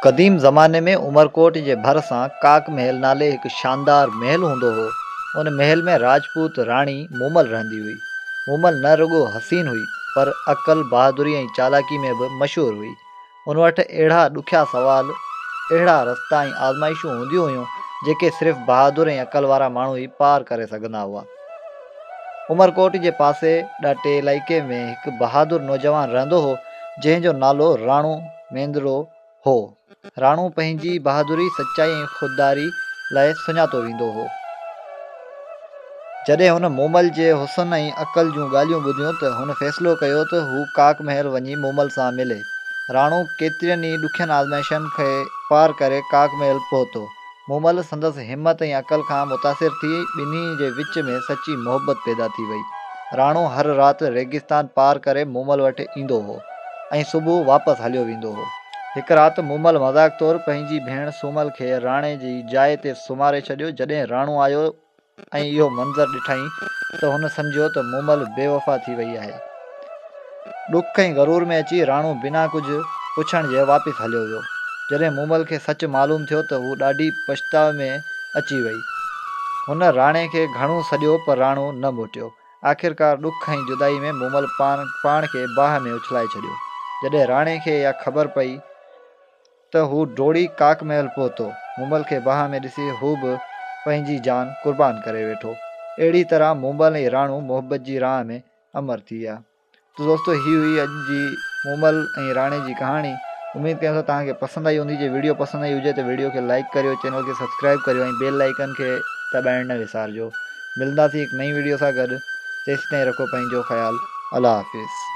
क़दीम ज़माने में उमरकोट जे भरिसां काक महल नाले हिकु शानदार महल हूंदो हो। उन महल में राजपूत राणी मूमल रहंदी हुई। मूमल न रुॻो हसीन हुई पर अक़ल, बहादुरी ऐं चालाकी में बि मशहूरु हुई। उन वटि अहिड़ा ॾुखिया सुवाल, अहिड़ा रस्ता ऐं आज़माइशूं हूंदियूं हुयूं जेके सिर्फ़ु बहादुर ऐं अक़ल वारा माण्हू ई पार करे सघंदा हुआ। उमरकोट जे पासे ॾाटे इलाइक़े में हिकु बहादुर नौजवान रहंदो हो जंहिंजो नालो राणो मेंदड़ो हो। राणो पंहिंजी बहादुरी, सचाई ऐं ख़ुददारी लाइ सुञातो वेंदो हो। जॾहिं हुन मूमल जे हुस्न ऐं अक़ल जूं ॻाल्हियूं ॿुधियूं त हुन फ़ैसिलो कयो त हू काक महल वञी मूमल सां मिले। राणो केतिरनि ई ॾुखियनि आज़माइशनि खे पार करे काक महल पहुतो। मूमल संदसि हिमत ऐं अक़ल खां मुतासिर थी ॿिन्ही जे विच में सची मोहबत पैदा थी वई। राणो हर राति रेगिस्तान पार करे मूमल वटि ईंदो हो ऐं सुबुह वापसि हलियो वेंदो हो। हिकु राति मूमल मज़ाक़ तौरु पंहिंजी भेण सूमल खे राणे जी जाइ ते सुम्हारे छॾियो। जॾहिं राणो आयो ऐं इहो मंज़रु ॾिठईं त हुन सम्झियो त मूमल बेवफ़ा थी वई आहे। ॾुख ऐं गरूर में अची राणो बिना कुझु पुछण जे वापसि हलियो वियो। जॾहिं मूमल खे सच मालूम थियो त हू ॾाढी पछतावे में अची वई। हुन राणे खे घणो सॾियो पर राणो न मोटियो। आख़िरकार ॾुख ऐं जुदाई में मूमल पाण खे बाहि में उछलाए छॾियो। जॾहिं राणे खे इहा ख़बर पई त हू डोड़ी काक महल पहुतो। मूमल खे बाहि में ॾिसी हू बि पंहिंजी जान क़ुर्बान करे वेठो। अहिड़ी तरह मूमल ऐं राणो मोहबत जी राह में अमर थी विया। तो दोस्तों, ही हुई अॼु जी मूमल ऐं राणे जी कहाणी। उमेद कयां थो तव्हांखे पसंदि आई हूंदी। जे वीडियो पसंदि आई हुजे त वीडियो खे लाइक करियो, चैनल खे सब्सक्राइब करियो ऐं बेल आइकन खे दॿाइण न विसारिजो। मिलंदासीं हिकु नई वीडियो सां गॾु। तेसिताईं रखो पंहिंजो ख़्यालु। अल्लाह हाफ़िज़।